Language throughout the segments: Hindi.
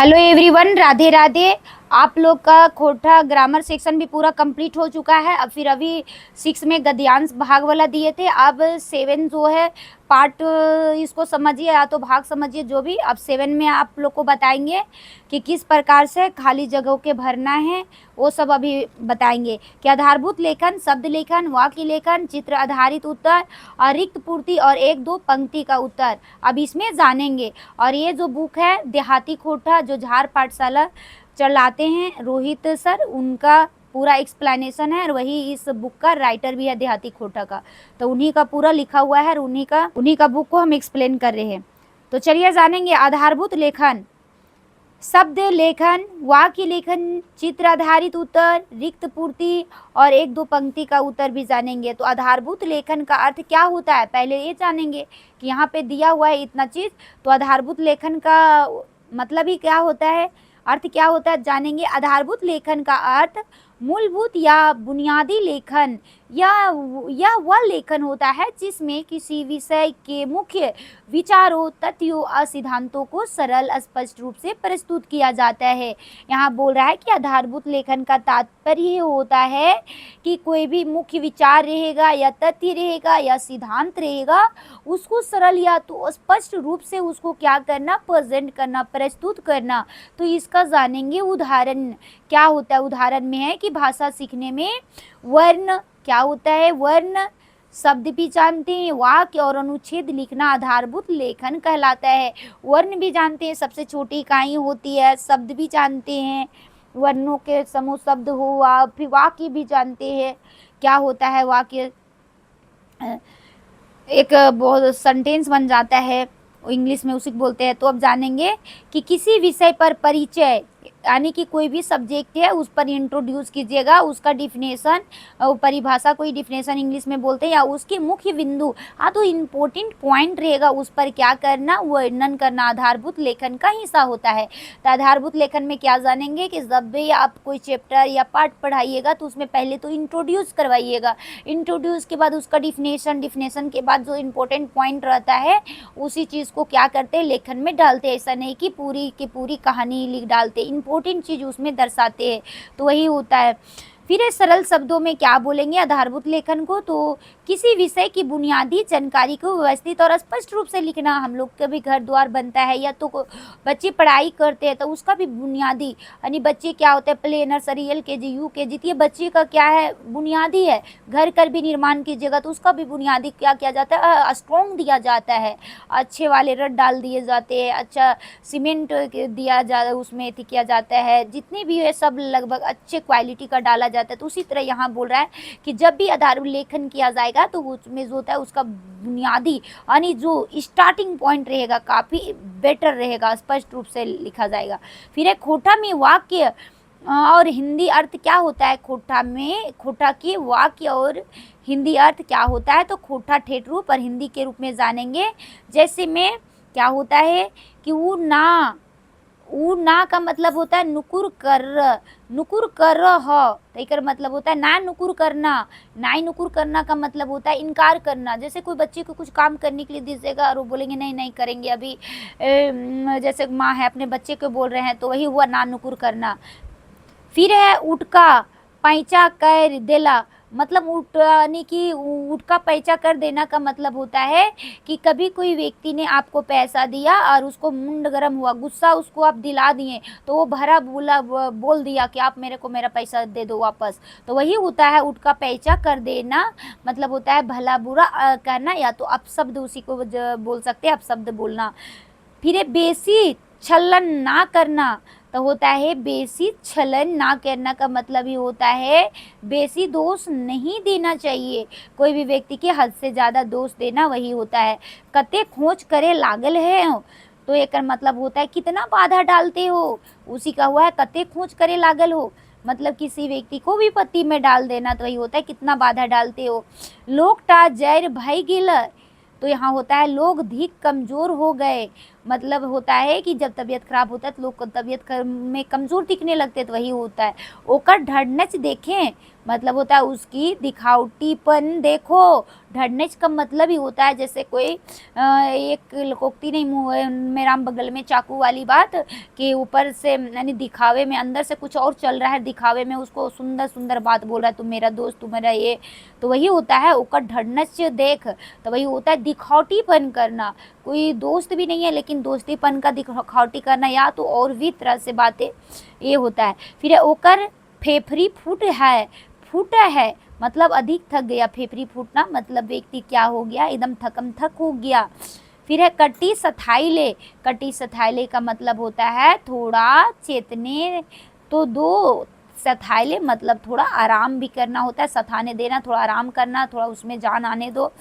Hello everyone, Radhe Radhe. आप लोग का खोटा ग्रामर सेक्शन भी पूरा कंप्लीट हो चुका है। अब फिर अभी 6 में गद्यांश भाग वाला दिए थे। अब 7 जो है पार्ट, इसको समझिए या तो भाग समझिए जो भी। अब 7 में आप लोग को बताएंगे कि किस प्रकार से खाली जगहों के भरना है, वो सब अभी बताएंगे कि आधारभूत लेखन, शब्द लेखन, वाक्य लेखन, चित्र आधारित उत्तर और रिक्त पूर्ति और 1-2 पंक्ति का उत्तर अब इसमें जानेंगे। और ये जो बुक है देहाती खोटा, जो झार पाठशाला चलाते हैं रोहित सर, उनका पूरा एक्सप्लेनेशन है और वही इस बुक का राइटर भी है देहाती खोटा का। तो उन्हीं का पूरा लिखा हुआ है और उन्हीं का बुक को हम एक्सप्लेन कर रहे हैं। तो चलिए जानेंगे आधारभूत लेखन, शब्द लेखन, वाक्य लेखन, चित्र आधारित उत्तर, रिक्त पूर्ति और 1-2 पंक्ति का उत्तर भी जानेंगे। तो आधारभूत लेखन का अर्थ क्या होता है पहले ये जानेंगे कि यहाँ पे दिया हुआ है इतना चीज। तो आधारभूत लेखन का मतलब ही क्या होता है, अर्थ क्या होता है जानेंगे। आधारभूत लेखन का अर्थ मूलभूत या बुनियादी लेखन या वह लेखन होता है जिसमें किसी विषय के मुख्य विचारों, तथ्यों और सिद्धांतों को सरल स्पष्ट रूप से प्रस्तुत किया जाता है। यहाँ बोल रहा है कि आधारभूत लेखन का तात्पर्य ये होता है कि कोई भी मुख्य विचार रहेगा या तथ्य रहेगा या सिद्धांत रहेगा, उसको सरल या तो स्पष्ट रूप से उसको क्या करना, प्रेजेंट करना, प्रस्तुत करना। तो इसका जानेंगे उदाहरण क्या होता है। उदाहरण में है कि भाषा सीखने में वर्ण क्या होता है, वर्ण शब्द भी जानते हैं, वाक्य और अनुच्छेद लिखना आधारभूत लेखन कहलाता है। वर्ण भी जानते हैं, सबसे छोटी इकाई होती है। शब्द भी जानते हैं, वर्णों के समूह शब्द हुआ। फिर वाक्य भी जानते हैं, क्या होता है वाक्य, एक बहुत सेंटेंस बन जाता है, इंग्लिश में उसी को बोलते हैं। तो अब जानेंगे कि किसी विषय पर परिचय यानी कि कोई भी सब्जेक्ट है उस पर इंट्रोड्यूस कीजिएगा, उसका डिफिनेशन, परिभाषा, कोई डिफिनेशन इंग्लिश में बोलते हैं, या उसके मुख्य बिंदु, हाँ तो इम्पोर्टेंट पॉइंट रहेगा उस पर क्या करना, वर्णन करना आधारभूत लेखन का हिस्सा होता है। तो आधारभूत लेखन में क्या जानेंगे कि जब भी आप कोई चैप्टर या पार्ट पढ़ाइएगा तो उसमें पहले तो इंट्रोड्यूस करवाइएगा, इंट्रोड्यूस के बाद उसका डिफिनेशन, डिफिनेशन के बाद जो इम्पोर्टेंट पॉइंट रहता है उसी चीज़ को क्या करते हैं लेखन में डालते हैं। ऐसा नहीं कि पूरी की पूरी कहानी लिख डालते, इम्पोर्टेंट चीज़ उसमें दर्शाते हैं। तो वही होता है। फिर सरल शब्दों में क्या बोलेंगे आधारभूत लेखन को, तो किसी विषय की बुनियादी जानकारी को व्यवस्थित और स्पष्ट रूप से लिखना। हम लोग का भी घर द्वार बनता है या तो बच्चे पढ़ाई करते हैं तो उसका भी बुनियादी, यानी बच्चे क्या होते हैं प्ले नर्सरी LKG UKG, ये बच्चे का क्या है बुनियादी है। घर कर भी निर्माण कीजिएगा तो उसका भी बुनियादी क्या किया जाता है, स्ट्रॉन्ग दिया जाता है, अच्छे वाले रड डाल दिए जाते हैं, अच्छा सीमेंट दिया जा उसमें किया जाता है, जितने भी है सब लगभग अच्छे क्वालिटी का डाला जाता है। तो उसी तरह यहाँ बोल रहा है कि जब भी आधार लेखन किया जाएगा तो उसमें जो होता है उसका बुनियादी यानी जो स्टार्टिंग पॉइंट रहेगा काफ़ी बेटर रहेगा, स्पष्ट रूप से लिखा जाएगा। फिर एक खोटा में वाक्य और हिंदी अर्थ क्या होता है, खोटा में, खोटा के वाक्य और हिंदी अर्थ क्या होता है। तो खोटा ठेठ रूप और हिंदी के रूप में जानेंगे। जैसे में क्या होता है कि वो ना का मतलब होता है नुकुर कर ह, तो एक मतलब होता है ना नुकुर करना। नाई नुकुर करना का मतलब होता है इनकार करना। जैसे कोई बच्चे को कुछ काम करने के लिए दीजिएगा और वो बोलेंगे नहीं नहीं करेंगे अभी, जैसे माँ है अपने बच्चे को बोल रहे हैं, तो वही हुआ ना नुकुर करना। फिर है उठका पैंचा कर देला, मतलब उठने की, उठका पैंचा कर देना का मतलब होता है कि कभी कोई व्यक्ति ने आपको पैसा दिया और उसको मुंड गर्म हुआ, गुस्सा उसको आप दिला दिए, तो वो भरा बोल दिया कि आप मेरे को मेरा पैसा दे दो वापस। तो वही होता है उठका पैंचा कर देना, मतलब होता है भला बुरा करना, या तो अपशब्द उसी को बोल सकते हैं, अपशब्द बोलना। फिर बेसी छलन ना करना, तो होता है बेसी छलन ना करना का मतलब ही होता है बेसी दोष नहीं देना चाहिए, कोई भी व्यक्ति के हद से ज़्यादा दोष देना वही होता है। कते खोज करे लागल है, तो एक मतलब होता है कितना बाधा डालते हो, उसी का हुआ है कते खोज करे लागल हो, मतलब किसी व्यक्ति को भी पत्ती में डाल देना, तो वही होता है कितना बाधा डालते हो। लोग टा जैर भय गिल, तो यहाँ होता है लोग धिक कमजोर हो गए, मतलब होता है कि जब तबीयत खराब होता है तो लोग को में कमज़ोर दिखने लगते हैं, तो वही होता है। ओकर ढड़नच देखें मतलब होता है उसकी दिखावटीपन देखो। ढड़नच का मतलब ही होता है जैसे कोई एक लकोक्ति नहीं मुँह में राम बगल में चाकू वाली बात, कि ऊपर से यानी दिखावे में अंदर से कुछ और चल रहा है, दिखावे में उसको सुंदर सुंदर बात बोल रहा है, तुम मेरा दोस्त, तुम मेरा ये, तो वही होता है ओकर ढड़नच देख। तो वही होता है दिखावटीपन करना, कोई दोस्त भी नहीं है लेकिन दोस्तीपन का दिखावटी करना, या तो और भी तरह से बातें ये होता है। फिर है ओकर फेफड़ी फूट है मतलब अधिक थक गया, फेफड़ी फूटना मतलब व्यक्ति क्या हो गया, एकदम थकम थक हो गया। फिर है कटी सथाइले, कटी सथाइले का मतलब होता है थोड़ा चेतने तो दो, सथाइले मतलब थोड़ा आराम भी करना होता है, सथाने देना, थोड़ा आराम करना, थोड़ा उसमें जान आने दो।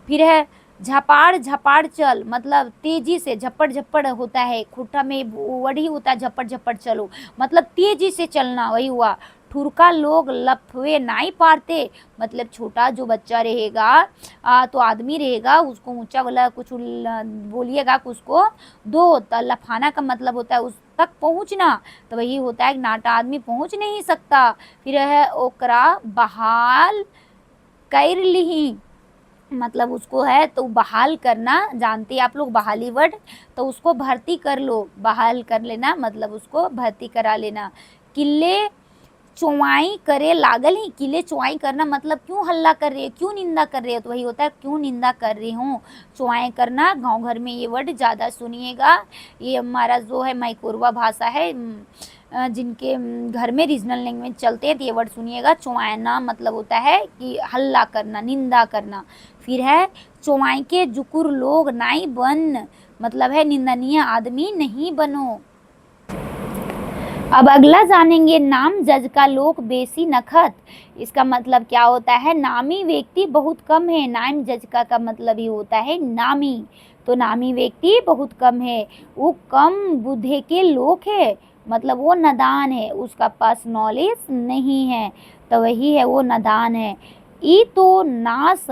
फिर है झपाड़ झपाड़ चल मतलब तेजी से, झप्पड़ झप्पड़ होता है, खुट्टा में वही होता है झप्पड़ झप्पड़ चलो मतलब तेजी से चलना, वही हुआ। ठुरका लोग लफवे नहीं पारते मतलब छोटा जो बच्चा रहेगा तो आदमी रहेगा उसको ऊंचा वाला कुछ बोलिएगा कि उसको दो, तो लफाना का मतलब होता है उस तक पहुंचना, तो वही होता है नाटा आदमी पहुंच नहीं सकता। फिर है ओकरा बहाल कर ली मतलब उसको है तो बहाल करना, जानते हैं आप लोग बहाली वर्ड, तो उसको भर्ती कर लो, बहाल कर लेना मतलब उसको भर्ती करा लेना। किले चौवाई करे लागल ही, किले चौवाई करना मतलब क्यों हल्ला कर रहे हो, क्यों निंदा कर रहे हो, तो वही होता है क्यों निंदा कर रही हूँ। चौवाई करना गांव घर में ये वर्ड ज़्यादा सुनिएगा, ये हमारा जो है माइकोरवा भाषा है जिनके घर में रीजनल लैंग्वेज चलते हैं, तो ये वर्ड सुनिएगा। चौवाना मतलब होता है कि हल्ला करना, निंदा करना। फिर है चौवाई के जुकुर लोग नाई बन मतलब है निंदनीय आदमी नहीं बनो। अब अगला जानेंगे नाम जज का लोक बेसी नखत, इसका मतलब क्या होता है, नामी व्यक्ति बहुत कम है, नाम जज का मतलब ही होता है नामी, तो नामी व्यक्ति बहुत कम है, वो कम बुद्धि के लोग है मतलब वो नादान है, उसका पास नॉलेज नहीं है, तो वही है वो नादान है। ई तो नाश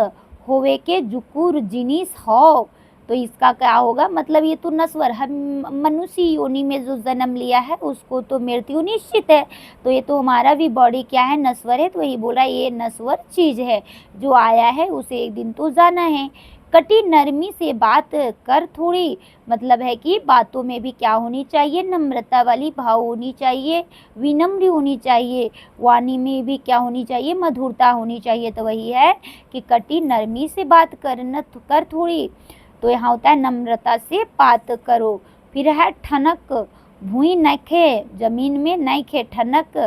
होवे के जुकुर जिनिस हो, तो इसका क्या होगा मतलब ये तो नश्वर, हम मनुष्य योनि में जो जन्म लिया है उसको तो मृत्यु निश्चित है, तो ये तो हमारा भी बॉडी क्या है नश्वर है, तो वही बोला ये नश्वर चीज है, जो आया है उसे एक दिन तो जाना है। कटी नरमी से बात कर थोड़ी मतलब है कि बातों में भी क्या होनी चाहिए, नम्रता वाली भाव होनी चाहिए, विनम्र होनी चाहिए, वाणी में भी क्या होनी चाहिए, मधुरता होनी चाहिए, तो वही है कि कटी नरमी से बात कर थोड़ी, तो यहाँ होता है नम्रता से बात करो। फिर है ठनक भूई नखे, जमीन में नखे, ठनक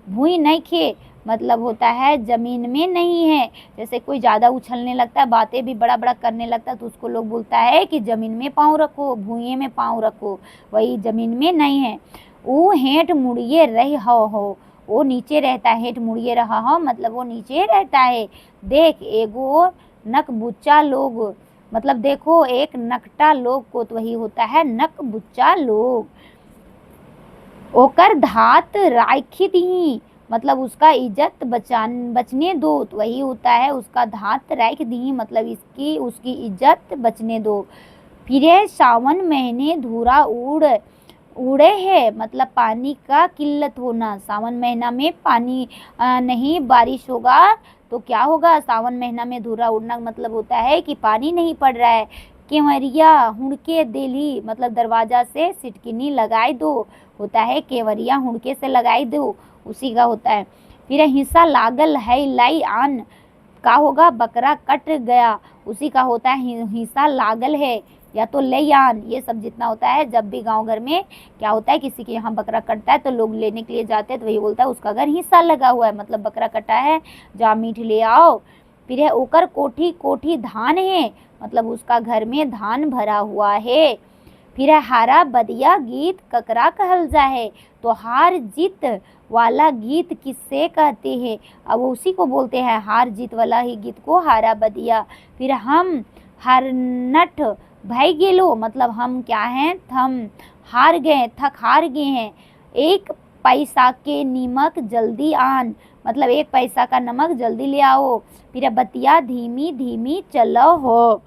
भूई नखे मतलब होता है जमीन में नहीं है, जैसे कोई ज़्यादा उछलने लगता है, बातें भी बड़ा बड़ा करने लगता है, तो उसको लोग बोलता है कि जमीन में पाँव रखो, भूइये में पाँव रखो, वही जमीन में नहीं है। वो हेंठ मुड़िए रही हो, वो नीचे रहता है, हेंठ मुड़िए रहा हो मतलब वो नीचे रहता है। देख एगो नक बुच्चा लोग मतलब देखो एक नकटा लोग को, तो वही होता है नक बुच्चा लोग। ओकर धात राखी दी मतलब उसका इज्जत बचने दो, तो वही होता है उसका धात राख दी मतलब इसकी उसकी इज्जत बचने दो। फिर सावन महीने धूरा उड़े है मतलब पानी का किल्लत होना, सावन महीना में पानी नहीं बारिश होगा तो क्या होगा, सावन महीना में धूरा उड़ना मतलब होता है कि पानी नहीं पड़ रहा है। केवरिया हुड़के दिली मतलब दरवाजा से सिटकिनी लगाई दो, होता है केवरिया हुड़के से लगाई दो, उसी का होता है। फिर हिस्सा लागल है लाई आन, का होगा बकरा कट गया, उसी का होता है हिस्सा लागल है या तो ले आन, ये सब जितना होता है जब भी गांव घर में क्या होता है किसी के यहाँ बकरा कटता है तो लोग लेने के लिए जाते हैं, तो वही बोलता है उसका घर हिस्सा लगा हुआ है मतलब बकरा कटा है, जा मीठ ले आओ। फिर है ओकर कोठी कोठी धान है मतलब उसका घर में धान भरा हुआ है। फिर है हारा बदिया गीत ककरा कहल जा है, तो हार जीत वाला गीत किससे कहते हैं, अब उसी को बोलते हैं हार जीत वाला ही गीत को हारा बदिया। फिर हम हरनट भाई गेलो मतलब हम क्या हैं, हम हार गए, थक हार गए हैं। एक पैसा के नीमक जल्दी आन मतलब एक पैसा का नमक जल्दी ले आओ। फिर बतिया धीमी धीमी चलो हो,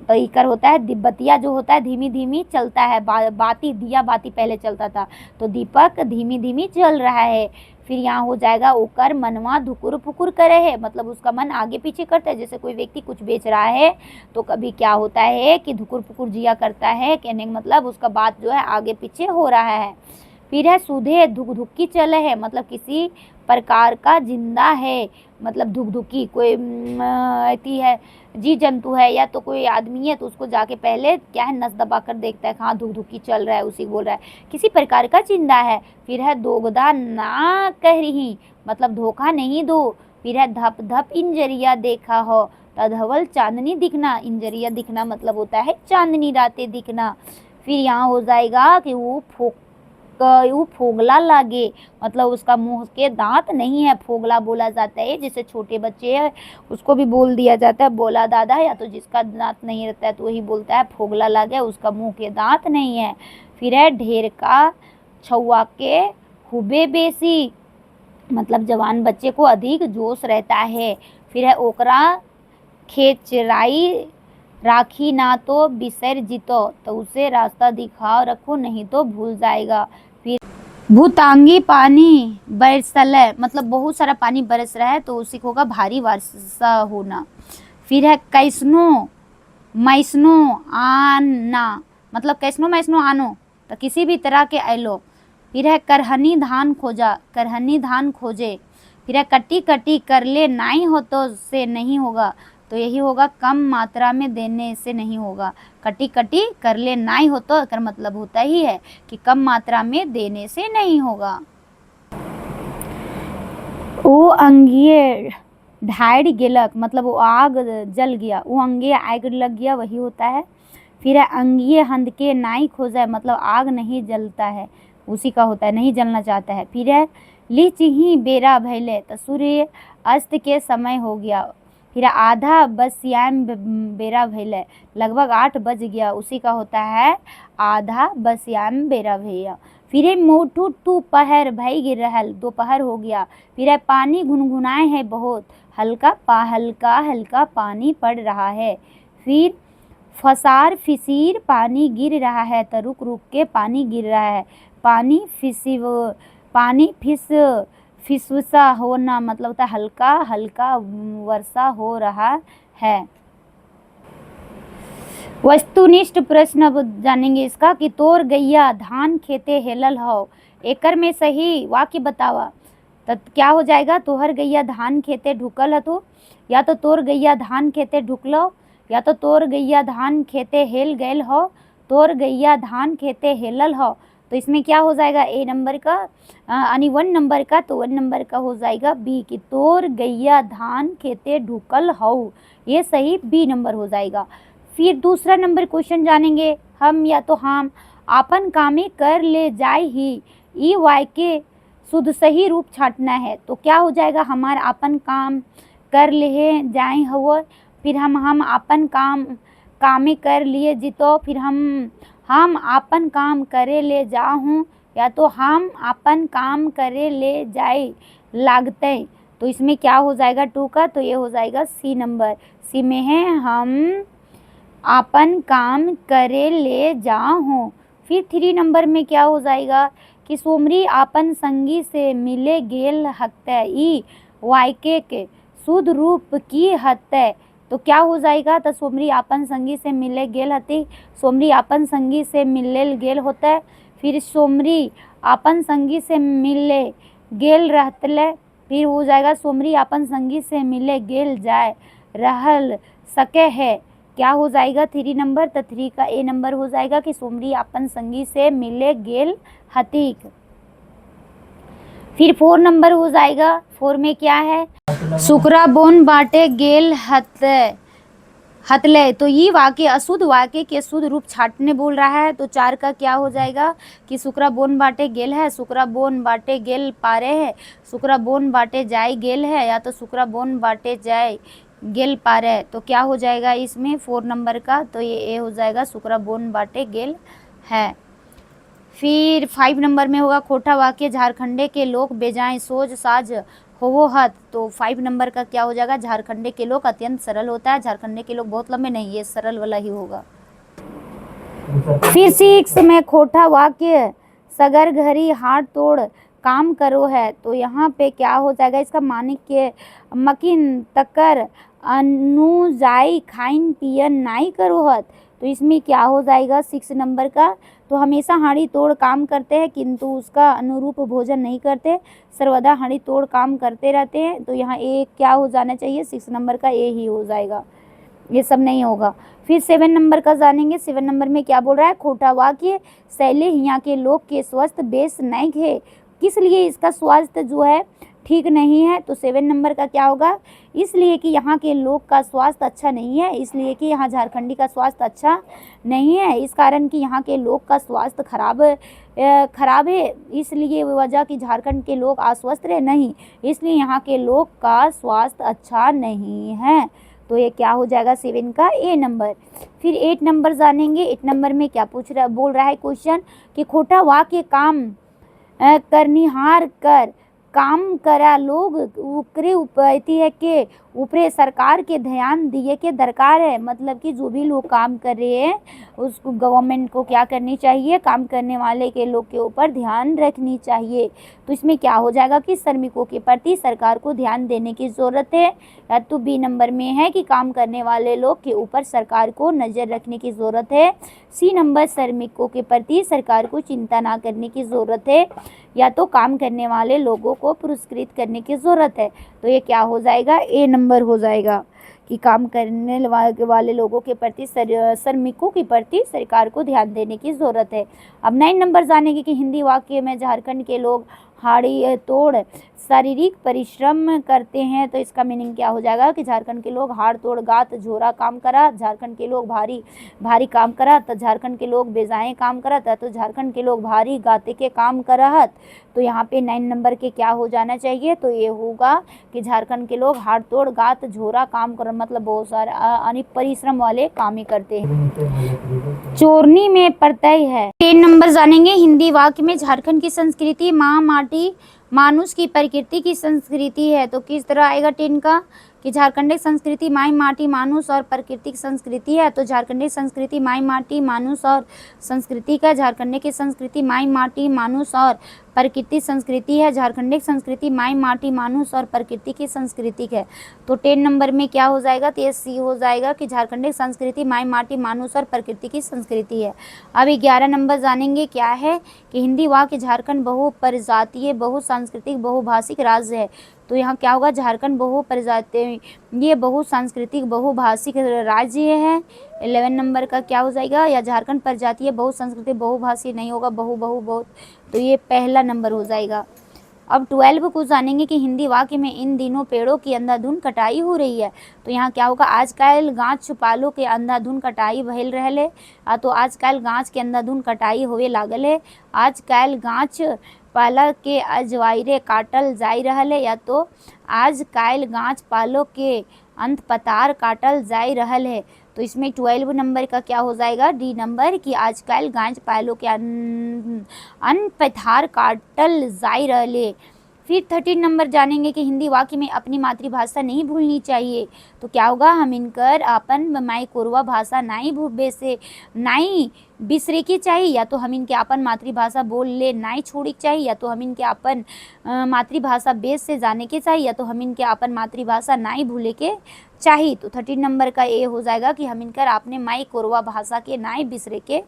तो इकर होता है बतिया जो होता है धीमी धीमी चलता है, बाती दिया बाती पहले चलता था, तो दीपक धीमी धीमी चल रहा है। फिर यहाँ हो जाएगा ओकर मनवा धुकुर फुकुर करे है, मतलब उसका मन आगे पीछे करता है। जैसे कोई व्यक्ति कुछ बेच रहा है तो कभी क्या होता है कि धुकुर फुकुर जिया करता है, कहने का मतलब उसका बात जो है आगे पीछे हो रहा है। फिर है सुधे धुक धुकी चले है, मतलब किसी प्रकार का जिंदा है, मतलब धुक धुकी कोई ऐसी है जी जंतु है या तो कोई आदमी है, तो उसको जाके पहले क्या है नस दबा कर देखता है, हाँ धुक धुकी चल रहा है, उसी बोल रहा है किसी प्रकार का जिंदा है। फिर है दोगदा ना कह रही, मतलब धोखा नहीं दो। फिर है धप धप इंजरिया देखा हो, तधवल चांदनी दिखना, इंजरिया दिखना मतलब होता है चांदनी रातें दिखना। फिर यहाँ हो जाएगा कि वो फोगला लागे, मतलब उसका मुंह के दांत नहीं है, फोगला बोला जाता है। जैसे छोटे बच्चे है उसको भी बोल दिया जाता है बोला दादा, या तो जिसका दांत नहीं रहता है तो वही बोलता है फोगला लागे, उसका मुंह के दांत नहीं है। फिर है ढेर का छुआ के हुबे बेसी, मतलब जवान बच्चे को अधिक जोश रहता है। फिर है ओकरा खेचराई राखी ना तो बिसर जितो, तो उसे रास्ता दिखाओ रखो नहीं तो भूल जाएगा। फिर भूतांगी पानी बरसल, मतलब बहुत सारा पानी बरस रहा है तो उसी को होगा भारी वर्षा होना। फिर है कैसनो मैसनो आना, मतलब कैसनो मैसनो आनो, तो किसी भी तरह के ऐलो। फिर है करहनी धान खोजा, करहनी धान खोजे। फिर है कटी कटी कर ले नहीं हो तो से नहीं होगा, तो यही होगा कम मात्रा में देने से नहीं होगा। कटी कटी कर ले नहीं हो तो कर मतलब होता ही है कि कम मात्रा में देने से नहीं होगा। वो अंगिये ढाई गेलक, मतलब वो आग जल गया, वो अंगे आग लग गया, वही होता है। फिर है अंगिये हंदके नाई खोजा, मतलब आग नहीं जलता है, उसी का होता है नहीं जलना चाहता है। फिर है लीच ही बेरा भैले, तो सूर्य अस्त के समय हो गया। फिर आधा बसयाम बेरा भैले, लगभग 8 बज गया, उसी का होता है आधा बसयाम बेरा भैया। फिर है मोटू टू पहर भई गिर रहल, दोपहर हो गया। फिर है पानी गुनगुनाए है बहुत, हल्का हल्का पानी पड़ रहा है। फिर फसार फिसीर पानी गिर रहा है, तो रुक रुक के पानी गिर रहा है। पानी फिसविसा होना, मतलब होता है हल्का हल्का वर्षा हो रहा है। वस्तुनिष्ठ प्रश्न अब जानेंगे इसका कि तोर गैया धान खेते हेलल हो, एकर में सही वाक्य बतावा। तो क्या हो जाएगा, तोहर गैया धान खेते ढुकल हतो, या तो तोर गैया धान खेते ढुकलो, या तो तोर गैया धान खेते हेल गैल हो, तोर गैया धान खेते हेलल हो। तो इसमें क्या हो जाएगा ए नंबर का यानी 1 नंबर का, तो 1 नंबर का हो जाएगा बी कि तोर गैया धान खेते ढुकल हो, ये सही बी नंबर हो जाएगा। फिर दूसरा नंबर क्वेश्चन जानेंगे हम, या तो हम आपन कामे कर ले जाए ही, ई वाक्य शुद्ध सही रूप छाटना है। तो क्या हो जाएगा, हमार आपन काम कर ले जाए हो, फिर हम आपन कामे कर लिए जितो, फिर हम आपन काम करे ले जाऊँ, या तो हम आपन काम करे ले जाए लागते। तो इसमें क्या हो जाएगा 2 का, तो ये हो जाएगा सी नंबर। सी में है हम आपन काम करे ले जाऊँ। फिर 3 नंबर में क्या हो जाएगा कि सोमरी आपन संगी से मिले गेल हत्ते, ई वाक्य के शुद्ध रूप की हत्ते। तो क्या हो जाएगा, तो सोमरी आपन संगी से मिले गेल हती, सोमरी आपन संगी से मिले गेल होता है। फिर सोमरी आपन संगी से मिले गेल रहतले, फिर हो जाएगा सोमरी आपन संगी से मिले गेल जाए रहल सके है। क्या हो जाएगा 3 नंबर, तो 3 का ए नंबर हो जाएगा कि सोमरी आपन संगी से मिले गेल हतीक। फिर 4 नंबर हो जाएगा, 4 में क्या है, सुकरा बोन बाटे गेल हतले। तो ये वाक्य अशुद्ध वाक्य के शुद्ध रूप छाटने बोल रहा है। तो 4 का क्या हो जाएगा कि सुकरा बोन बाटे गेल है, सुकरा बोन बाटे गेल पारे है, सुकरा बोन बाटे जाए गेल है, या तो सुकरा बोन बाटे जाए गेल पारे। तो क्या हो जाएगा इसमें 4 नंबर का, तो ये ए हो जाएगा सुकरा बोन बाटे गेल है। फिर 5 नंबर में होगा खोटा वाक्य, झारखंडे के लोग बेजाय सोच साज हो हत, तो 5 नंबर का क्या हो जाएगा, झारखंडे के लोग अत्यंत सरल होता है। झारखंडे के लोग बहुत लंबे नहीं, ये सरल वाला ही होगा। फिर 6 में खोटा वाक्य सगर घरी हाथ तोड़ काम करो है, तो यहाँ पे क्या हो जाएगा, इसका मानिक के मकिन तकर अनुजाई खाइन पियन नाई करो हत, तो इसमें क्या हो जाएगा 6 नंबर का, तो हमेशा हाड़ी तोड़ काम करते हैं किंतु उसका अनुरूप भोजन नहीं करते, सर्वदा हाड़ी तोड़ काम करते रहते हैं, तो यहाँ ए क्या हो जाना चाहिए, 6 नंबर का ए ही हो जाएगा, ये सब नहीं होगा। फिर 7 नंबर का जानेंगे। 7 नंबर में क्या बोल रहा है, खोटा वाक्य शैले यहाँ के लोग के स्वास्थ्य बेस नहीं है, किस लिए इसका स्वास्थ्य जो है ठीक नहीं है, तो 7 नंबर का क्या होगा, इसलिए कि यहाँ के लोग का स्वास्थ्य अच्छा नहीं है, इसलिए कि यहाँ झारखंडी का स्वास्थ्य अच्छा नहीं है, इस कारण कि यहाँ के लोग का स्वास्थ्य खराब है, इसलिए वजह कि झारखंड के लोग अस्वस्थ रहे नहीं, इसलिए यहाँ के लोग का स्वास्थ्य अच्छा नहीं है, तो ये क्या हो जाएगा 7 का ए नंबर। फिर 8 नंबर जानेंगे। 8 नंबर में क्या बोल रहा है क्वेश्चन कि खोटा वाक्य काम करनिहार कर काम करा लोग उकरे उपैती है के ऊपरे सरकार के ध्यान दिए के दरकार है, मतलब कि जो भी लोग काम कर रहे हैं उसको गवर्नमेंट को क्या करनी चाहिए, काम करने वाले के लोग के ऊपर ध्यान रखनी चाहिए, तो इसमें क्या हो जाएगा कि श्रमिकों के प्रति सरकार को ध्यान देने की ज़रूरत है, या तो बी नंबर में है कि काम करने वाले लोग के ऊपर सरकार को नज़र रखने की ज़रूरत है, सी नंबर श्रमिकों के प्रति सरकार को चिंता ना करने की ज़रूरत है, या तो काम करने वाले लोगों को पुरस्कृत करने की ज़रूरत है, तो ये क्या हो जाएगा ए नंबर हो जाएगा कि काम करने वाले लोगों के प्रति श्रमिकों के प्रति सरकार को ध्यान देने की ज़रूरत है। अब 9 नंबर जानेंगे कि हिंदी वाक्य में झारखंड के लोग हाड़ी तोड़ शारीरिक परिश्रम करते हैं, तो इसका मीनिंग क्या हो जाएगा कि झारखंड के लोग हाड़ तोड़ गात झोरा काम करा, झारखंड के लोग भारी काम करा, तो झारखंड के लोग बेजाएं काम करत, तो झारखंड के लोग भारी गाते के काम करत, तो यहाँ पे 9 नंबर के क्या हो जाना चाहिए, तो ये होगा कि झारखंड के लोग हाड़ तोड़ गात झोरा काम कर, मतलब बहुत सारे यानी परिश्रम वाले काम ही करते हैं। चोरनी में प्रत्यय है। 10 नंबर जानेंगे। हिंदी वाक्य में झारखंड की संस्कृति माँ माटी मानुष की प्रकृति की संस्कृति है, तो किस तरह आएगा 10 का कि झारखंडी संस्कृति माई माटी मानुष और प्राकृतिक संस्कृति है, तो झारखंडी संस्कृति माई माटी मानुष और संस्कृति का, झारखंडी की संस्कृति माई माटी मानुष और प्रकृति संस्कृति है, झारखंडी संस्कृति माई माटी मानुष और प्रकृति की संस्कृति है, तो 10 नंबर में क्या हो जाएगा, तो ये सी हो जाएगा कि झारखंडी संस्कृति माई माटी मानुष और प्रकृति की संस्कृति है। अब 11 नंबर जानेंगे क्या है कि हिंदी वाक्य झारखंड बहुप्रजातीय बहुसांस्कृतिक बहुभाषिक राज्य है, तो यहाँ क्या होगा, झारखंड बहुप्रजातीय ये बहुसांस्कृतिक बहुभाषिक राज्य है। 11 नंबर का क्या हो जाएगा, या झारखंड प्रजातीय बहुसंस्कृतिक बहुभाषी नहीं होगा, बहुत, तो ये पहला नंबर हो जाएगा। अब 12 को जानेंगे कि हिंदी वाक्य में इन दिनों पेड़ों की अंधाधुंध कटाई हो रही है, तो यहाँ क्या होगा, आजकल गाछ छुपालो के अंधाधुंध कटाई भइल रहले, तो आजकल गाछ के अंधाधुंध कटाई होवे लागल है, आजकल गाछ पाला के अजवाइरे काटल जाई रहल है, या तो आज काल गाछ पालो के अंत पतार काटल जाई रहल है, तो इसमें 12 नंबर का क्या हो जाएगा, डी नंबर कि आजकल गाछ पालो के अंत पतार काटल जाई रहले। फिर 13 नंबर जानेंगे कि हिंदी वाक्य में अपनी मातृभाषा नहीं भूलनी चाहिए, तो क्या होगा, हम इनकर अपन माई कोरवा भाषा नहीं बिसरे की चाहिए, या तो हम इनके अपन मातृभाषा बोल ले नहीं छोड़ी चाहिए, या तो हम इनके अपन मातृभाषा बेस से जाने के चाहिए, या तो हम इनके अपन मातृभाषा नहीं भूले के चाहिए, तो 13 नंबर का ए हो जाएगा कि हम इनकर अपने माई कोरवा भाषा के नहीं बिसरे के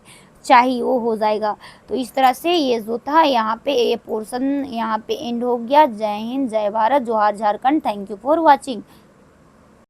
चाहिए, वो हो जाएगा। तो इस तरह से ये जो था यहाँ पे ये पोर्शन यहाँ पे एंड हो गया। जय हिंद, जय भारत, जोहार Jharkhand. Thank you for watching.